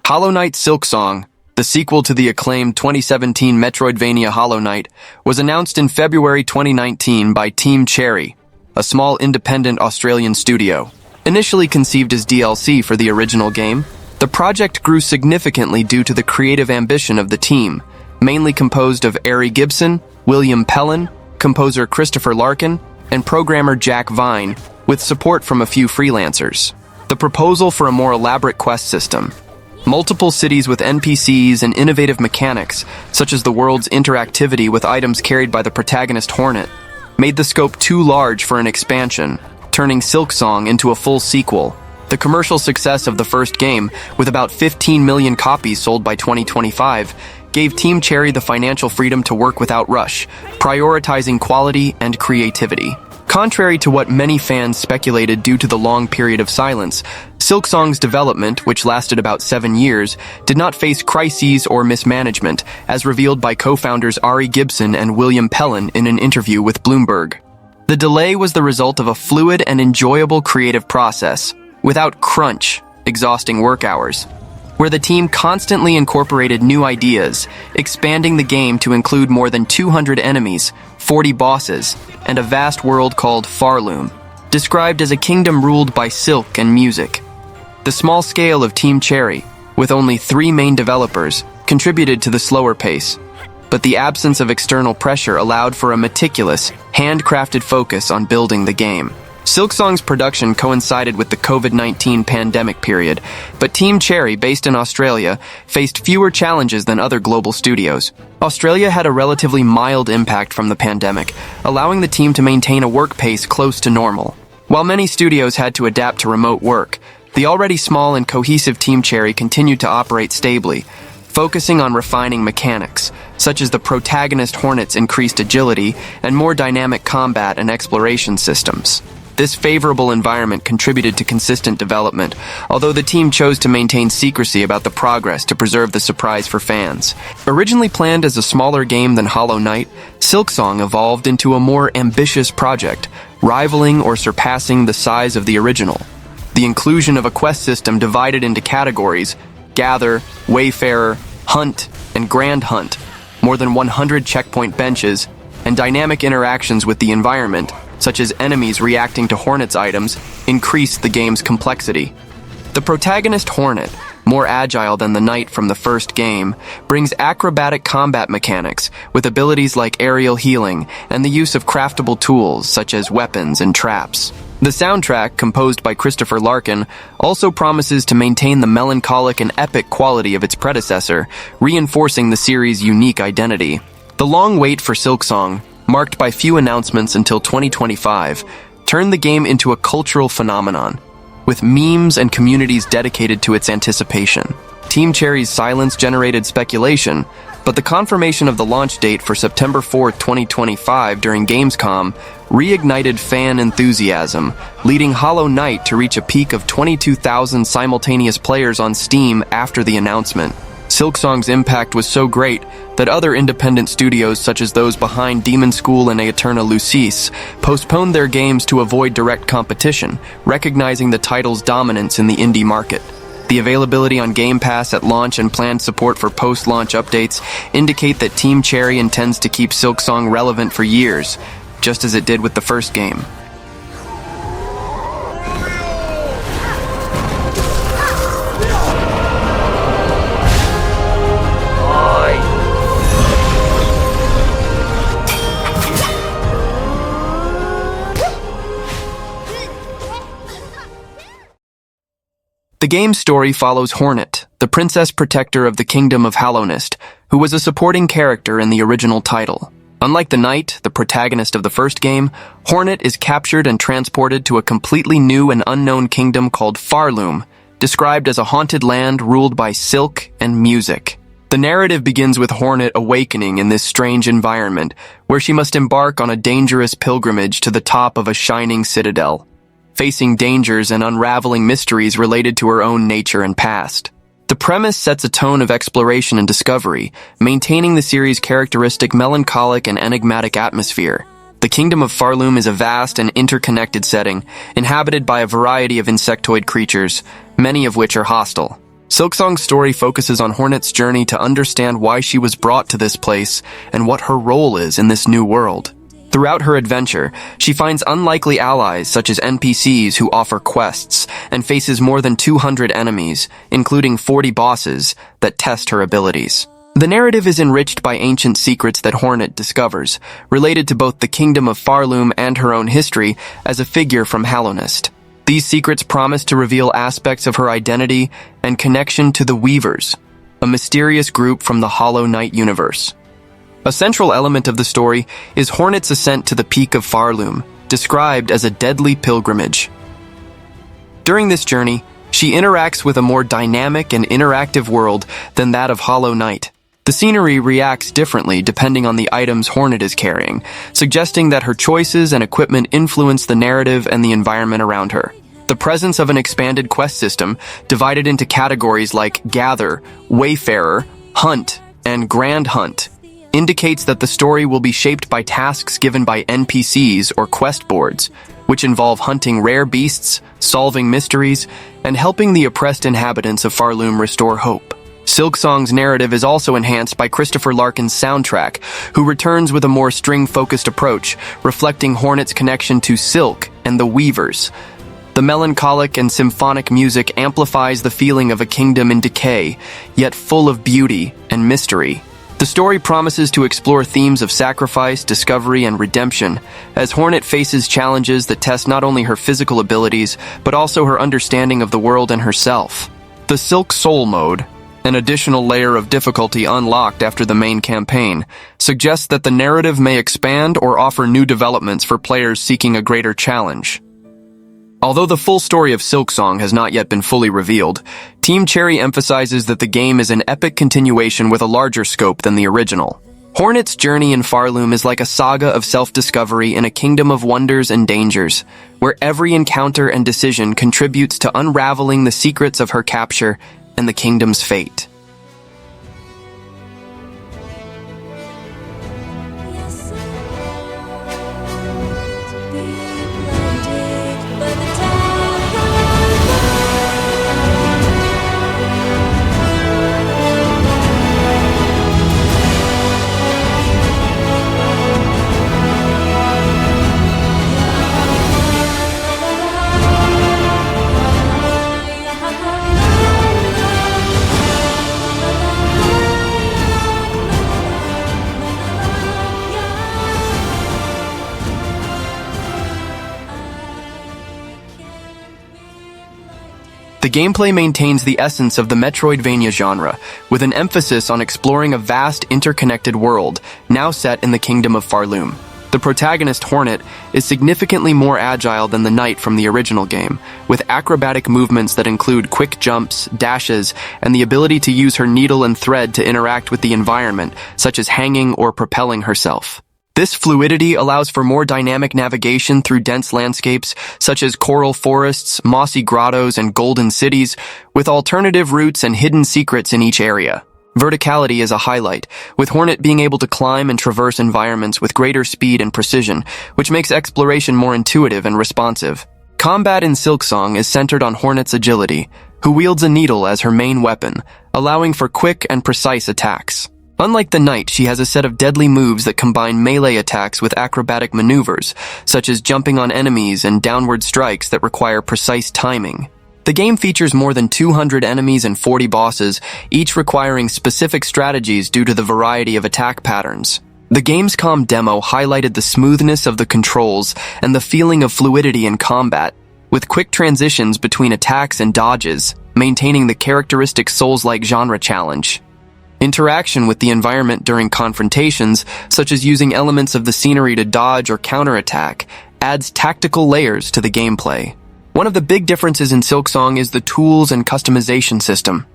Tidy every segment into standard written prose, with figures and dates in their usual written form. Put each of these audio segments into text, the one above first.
Hollow Knight Silksong, the sequel to the acclaimed 2017 Metroidvania Hollow Knight, was announced in February 2019 by Team Cherry, a small independent Australian studio. Initially conceived as DLC for the original game, the project grew significantly due to the creative ambition of the team, mainly composed of Ari Gibson, William Pellin, composer Christopher Larkin, and programmer Jack Vine, with support from a few freelancers. The proposal for a more elaborate quest system, multiple cities with NPCs and innovative mechanics, such as the world's interactivity with items carried by the protagonist Hornet, made the scope too large for an expansion, turning Silksong into a full sequel. The commercial success of the first game, with about 15 million copies sold by 2025, gave Team Cherry the financial freedom to work without rush, prioritizing quality and creativity. Contrary to what many fans speculated due to the long period of silence, Silksong's development, which lasted about 7 years, did not face crises or mismanagement, as revealed by co-founders Ari Gibson and William Pellin in an interview with Bloomberg. The delay was the result of a fluid and enjoyable creative process, without crunch, exhausting work hours, where the team constantly incorporated new ideas, expanding the game to include more than 200 enemies, 40 bosses, and a vast world called Farloom, described as a kingdom ruled by silk and music. The small scale of Team Cherry, with only 3 main developers, contributed to the slower pace, but the absence of external pressure allowed for a meticulous, handcrafted focus on building the game. Silksong's production coincided with the COVID-19 pandemic period, but Team Cherry, based in Australia, faced fewer challenges than other global studios. Australia had a relatively mild impact from the pandemic, allowing the team to maintain a work pace close to normal. While many studios had to adapt to remote work, the already small and cohesive Team Cherry continued to operate stably, focusing on refining mechanics, such as the protagonist Hornet's increased agility and more dynamic combat and exploration systems. This favorable environment contributed to consistent development, although the team chose to maintain secrecy about the progress to preserve the surprise for fans. Originally planned as a smaller game than Hollow Knight, Silksong evolved into a more ambitious project, rivaling or surpassing the size of the original. The inclusion of a quest system divided into categories: Gather, Wayfarer, Hunt, and Grand Hunt, more than 100 checkpoint benches, and dynamic interactions with the environment, such as enemies reacting to Hornet's items, increased the game's complexity. The protagonist Hornet, more agile than the Knight from the first game, brings acrobatic combat mechanics with abilities like aerial healing and the use of craftable tools such as weapons and traps. The soundtrack, composed by Christopher Larkin, also promises to maintain the melancholic and epic quality of its predecessor, reinforcing the series' unique identity. The long wait for Silksong, marked by few announcements until 2025, turned the game into a cultural phenomenon, with memes and communities dedicated to its anticipation. Team Cherry's silence generated speculation, but the confirmation of the launch date for September 4, 2025 during Gamescom reignited fan enthusiasm, leading Hollow Knight to reach a peak of 22,000 simultaneous players on Steam after the announcement. Silksong's impact was so great that other independent studios such as those behind Demon School and Aeterna Lucis postponed their games to avoid direct competition, recognizing the title's dominance in the indie market. The availability on Game Pass at launch and planned support for post-launch updates indicate that Team Cherry intends to keep Silksong relevant for years, just as it did with the first game. The game's story follows Hornet, the princess protector of the Kingdom of Hallownest, who was a supporting character in the original title. Unlike the Knight, the protagonist of the first game, Hornet is captured and transported to a completely new and unknown kingdom called Farloom, described as a haunted land ruled by silk and music. The narrative begins with Hornet awakening in this strange environment, where she must embark on a dangerous pilgrimage to the top of a shining citadel, facing dangers and unraveling mysteries related to her own nature and past. The premise sets a tone of exploration and discovery, maintaining the series' characteristic melancholic and enigmatic atmosphere. The Kingdom of Farloom is a vast and interconnected setting, inhabited by a variety of insectoid creatures, many of which are hostile. Silksong's story focuses on Hornet's journey to understand why she was brought to this place and what her role is in this new world. Throughout her adventure, she finds unlikely allies such as NPCs who offer quests and faces more than 200 enemies, including 40 bosses, that test her abilities. The narrative is enriched by ancient secrets that Hornet discovers, related to both the Kingdom of Farloom and her own history as a figure from Hallownest. These secrets promise to reveal aspects of her identity and connection to the Weavers, a mysterious group from the Hollow Knight universe. A central element of the story is Hornet's ascent to the peak of Farloom, described as a deadly pilgrimage. During this journey, she interacts with a more dynamic and interactive world than that of Hollow Knight. The scenery reacts differently depending on the items Hornet is carrying, suggesting that her choices and equipment influence the narrative and the environment around her. The presence of an expanded quest system, divided into categories like Gather, Wayfarer, Hunt, and Grand Hunt, indicates that the story will be shaped by tasks given by NPCs or quest boards, which involve hunting rare beasts, solving mysteries, and helping the oppressed inhabitants of Farloom restore hope. Silksong's narrative is also enhanced by Christopher Larkin's soundtrack, who returns with a more string-focused approach, reflecting Hornet's connection to Silk and the Weavers. The melancholic and symphonic music amplifies the feeling of a kingdom in decay, yet full of beauty and mystery. The story promises to explore themes of sacrifice, discovery, and redemption, as Hornet faces challenges that test not only her physical abilities, but also her understanding of the world and herself. The Silk Soul mode, an additional layer of difficulty unlocked after the main campaign, suggests that the narrative may expand or offer new developments for players seeking a greater challenge. Although the full story of Silksong has not yet been fully revealed, Team Cherry emphasizes that the game is an epic continuation with a larger scope than the original. Hornet's journey in Farloom is like a saga of self-discovery in a kingdom of wonders and dangers, where every encounter and decision contributes to unraveling the secrets of her capture and the kingdom's fate. The gameplay maintains the essence of the Metroidvania genre, with an emphasis on exploring a vast interconnected world, now set in the Kingdom of Farloom. The protagonist, Hornet, is significantly more agile than the knight from the original game, with acrobatic movements that include quick jumps, dashes, and the ability to use her needle and thread to interact with the environment, such as hanging or propelling herself. This fluidity allows for more dynamic navigation through dense landscapes such as coral forests, mossy grottos, and golden cities, with alternative routes and hidden secrets in each area. Verticality is a highlight, with Hornet being able to climb and traverse environments with greater speed and precision, which makes exploration more intuitive and responsive. Combat in Silksong is centered on Hornet's agility, who wields a needle as her main weapon, allowing for quick and precise attacks. Unlike the knight, she has a set of deadly moves that combine melee attacks with acrobatic maneuvers, such as jumping on enemies and downward strikes that require precise timing. The game features more than 200 enemies and 40 bosses, each requiring specific strategies due to the variety of attack patterns. The Gamescom demo highlighted the smoothness of the controls and the feeling of fluidity in combat, with quick transitions between attacks and dodges, maintaining the characteristic Souls-like genre challenge. Interaction with the environment during confrontations, such as using elements of the scenery to dodge or counterattack, adds tactical layers to the gameplay. One of the big differences in Silksong is the tools and customization system.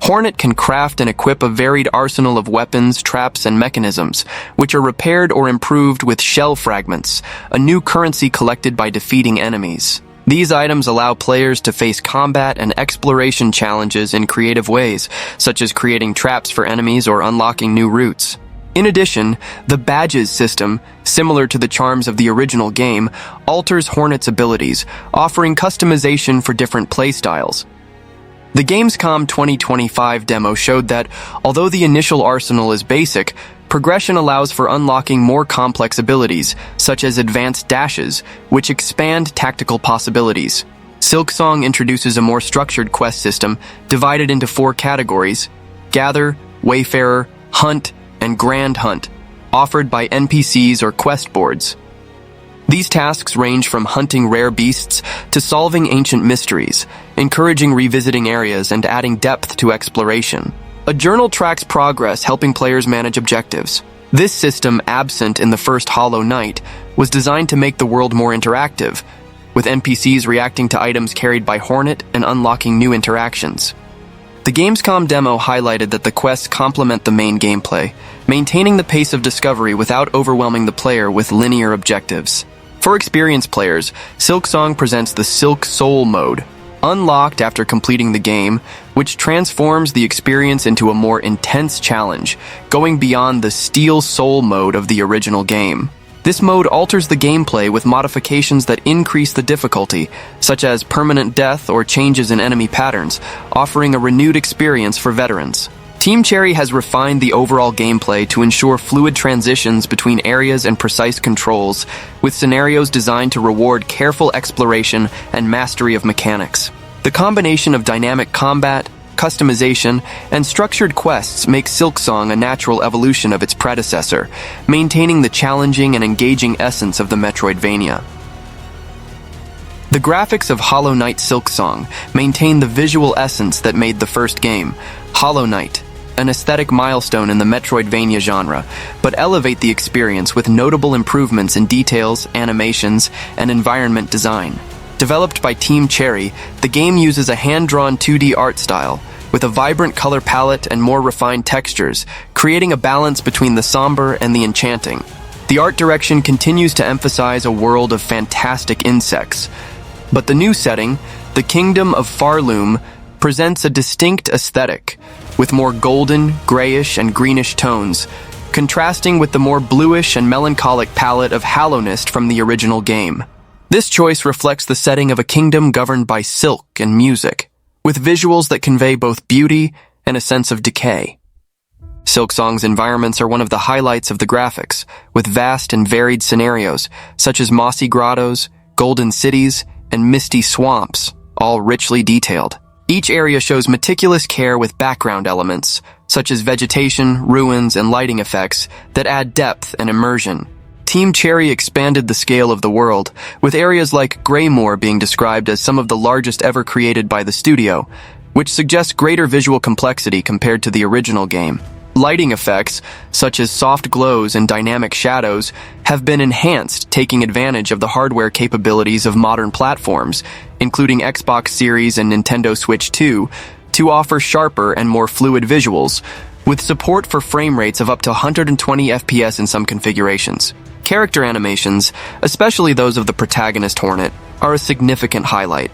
Hornet can craft and equip a varied arsenal of weapons, traps, and mechanisms, which are repaired or improved with shell fragments, a new currency collected by defeating enemies. These items allow players to face combat and exploration challenges in creative ways, such as creating traps for enemies or unlocking new routes. In addition, the badges system, similar to the charms of the original game, alters Hornet's abilities, offering customization for different playstyles. The Gamescom 2025 demo showed that, although the initial arsenal is basic, progression allows for unlocking more complex abilities, such as advanced dashes, which expand tactical possibilities. Silksong introduces a more structured quest system divided into 4 categories: Gather, Wayfarer, Hunt, and Grand Hunt, offered by NPCs or quest boards. These tasks range from hunting rare beasts to solving ancient mysteries, encouraging revisiting areas and adding depth to exploration. A journal tracks progress, helping players manage objectives. This system, absent in the first Hollow Knight, was designed to make the world more interactive, with NPCs reacting to items carried by Hornet and unlocking new interactions. The Gamescom demo highlighted that the quests complement the main gameplay, maintaining the pace of discovery without overwhelming the player with linear objectives. For experienced players, Silksong presents the Silk Soul mode, unlocked after completing the game, which transforms the experience into a more intense challenge, going beyond the Steel Soul mode of the original game. This mode alters the gameplay with modifications that increase the difficulty, such as permanent death or changes in enemy patterns, offering a renewed experience for veterans. Team Cherry has refined the overall gameplay to ensure fluid transitions between areas and precise controls, with scenarios designed to reward careful exploration and mastery of mechanics. The combination of dynamic combat, customization, and structured quests makes Silksong a natural evolution of its predecessor, maintaining the challenging and engaging essence of the Metroidvania. The graphics of Hollow Knight Silksong maintain the visual essence that made the first game, Hollow Knight, an aesthetic milestone in the Metroidvania genre, but elevate the experience with notable improvements in details, animations, and environment design. Developed by Team Cherry, the game uses a hand-drawn 2D art style, with a vibrant color palette and more refined textures, creating a balance between the somber and the enchanting. The art direction continues to emphasize a world of fantastic insects, but the new setting, the Kingdom of Farloom, presents a distinct aesthetic, with more golden, grayish, and greenish tones, contrasting with the more bluish and melancholic palette of Hallownest from the original game. This choice reflects the setting of a kingdom governed by silk and music, with visuals that convey both beauty and a sense of decay. Silksong's environments are one of the highlights of the graphics, with vast and varied scenarios, such as mossy grottos, golden cities, and misty swamps, all richly detailed. Each area shows meticulous care with background elements, such as vegetation, ruins, and lighting effects that add depth and immersion. Team Cherry expanded the scale of the world, with areas like Greymoor being described as some of the largest ever created by the studio, which suggests greater visual complexity compared to the original game. Lighting effects, such as soft glows and dynamic shadows, have been enhanced, taking advantage of the hardware capabilities of modern platforms, including Xbox Series and Nintendo Switch 2, to offer sharper and more fluid visuals, with support for frame rates of up to 120 FPS in some configurations. Character animations, especially those of the protagonist Hornet, are a significant highlight.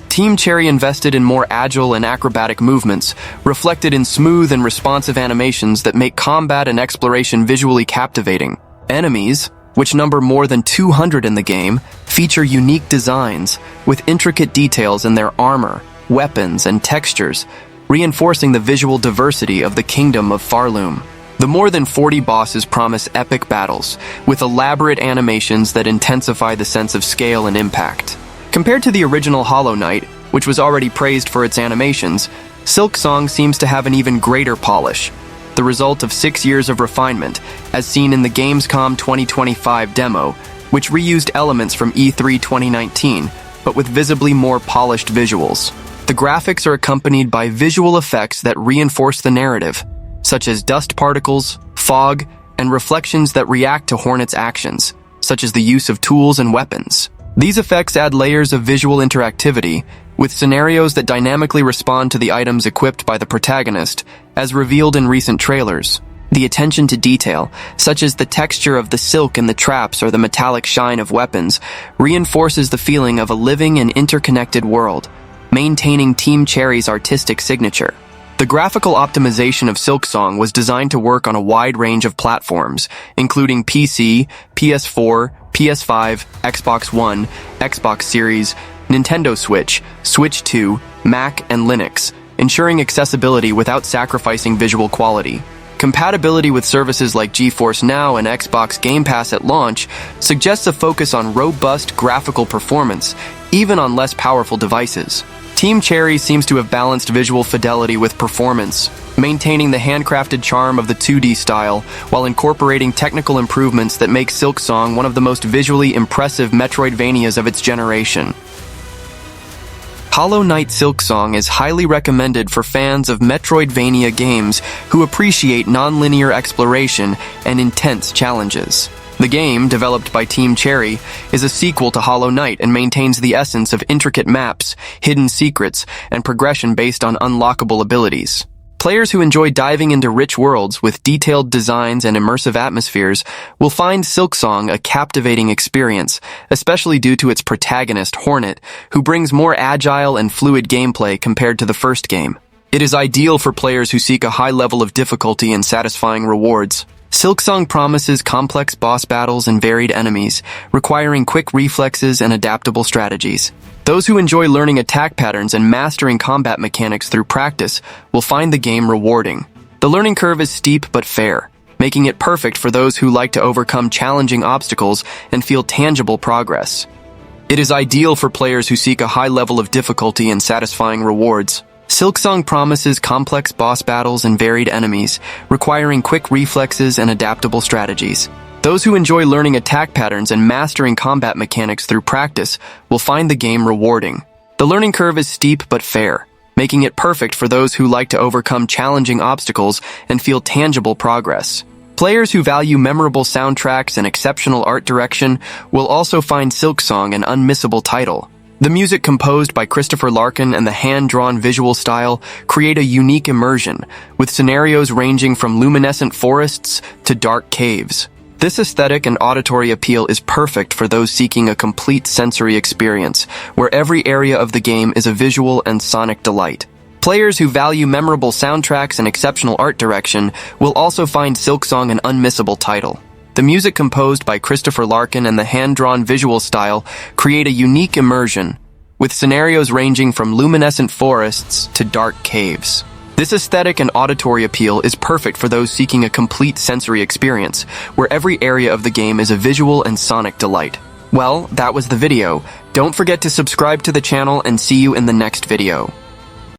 Team Cherry invested in more agile and acrobatic movements, reflected in smooth and responsive animations that make combat and exploration visually captivating. Enemies, which number more than 200 in the game, feature unique designs, with intricate details in their armor, weapons, and textures, reinforcing the visual diversity of the Kingdom of Farloom. The more than 40 bosses promise epic battles, with elaborate animations that intensify the sense of scale and impact. Compared to the original Hollow Knight, which was already praised for its animations, Silksong seems to have an even greater polish, the result of 6 years of refinement, as seen in the Gamescom 2025 demo, which reused elements from E3 2019, but with visibly more polished visuals. The graphics are accompanied by visual effects that reinforce the narrative, such as dust particles, fog, and reflections that react to Hornet's actions, such as the use of tools and weapons. These effects add layers of visual interactivity, with scenarios that dynamically respond to the items equipped by the protagonist, as revealed in recent trailers. The attention to detail, such as the texture of the silk in the traps or the metallic shine of weapons, reinforces the feeling of a living and interconnected world, maintaining Team Cherry's artistic signature. The graphical optimization of Silksong was designed to work on a wide range of platforms, including PC, PS4, PS5, Xbox One, Xbox Series, Nintendo Switch, Switch 2, Mac, and Linux, ensuring accessibility without sacrificing visual quality. Compatibility with services like GeForce Now and Xbox Game Pass at launch suggests a focus on robust graphical performance, even on less powerful devices. Team Cherry seems to have balanced visual fidelity with performance, maintaining the handcrafted charm of the 2D style while incorporating technical improvements that make Silksong one of the most visually impressive Metroidvanias of its generation. Hollow Knight Silksong is highly recommended for fans of Metroidvania games who appreciate non-linear exploration and intense challenges. The game, developed by Team Cherry, is a sequel to Hollow Knight and maintains the essence of intricate maps, hidden secrets, and progression based on unlockable abilities. Players who enjoy diving into rich worlds with detailed designs and immersive atmospheres will find Silksong a captivating experience, especially due to its protagonist, Hornet, who brings more agile and fluid gameplay compared to the first game. It is ideal for players who seek a high level of difficulty and satisfying rewards. Silksong promises complex boss battles and varied enemies, requiring quick reflexes and adaptable strategies. Those who enjoy learning attack patterns and mastering combat mechanics through practice will find the game rewarding. The learning curve is steep but fair, making it perfect for those who like to overcome challenging obstacles and feel tangible progress. It is ideal for players who seek a high level of difficulty and satisfying rewards. Silksong promises complex boss battles and varied enemies, requiring quick reflexes and adaptable strategies. Those who enjoy learning attack patterns and mastering combat mechanics through practice will find the game rewarding. The learning curve is steep but fair, making it perfect for those who like to overcome challenging obstacles and feel tangible progress. Players who value memorable soundtracks and exceptional art direction will also find Silksong an unmissable title. The music composed by Christopher Larkin and the hand-drawn visual style create a unique immersion, with scenarios ranging from luminescent forests to dark caves. This aesthetic and auditory appeal is perfect for those seeking a complete sensory experience, where every area of the game is a visual and sonic delight. Players who value memorable soundtracks and exceptional art direction will also find Silksong an unmissable title. The music composed by Christopher Larkin and the hand-drawn visual style create a unique immersion, with scenarios ranging from luminescent forests to dark caves. This aesthetic and auditory appeal is perfect for those seeking a complete sensory experience, where every area of the game is a visual and sonic delight. Well, that was the video. Don't forget to subscribe to the channel and see you in the next video.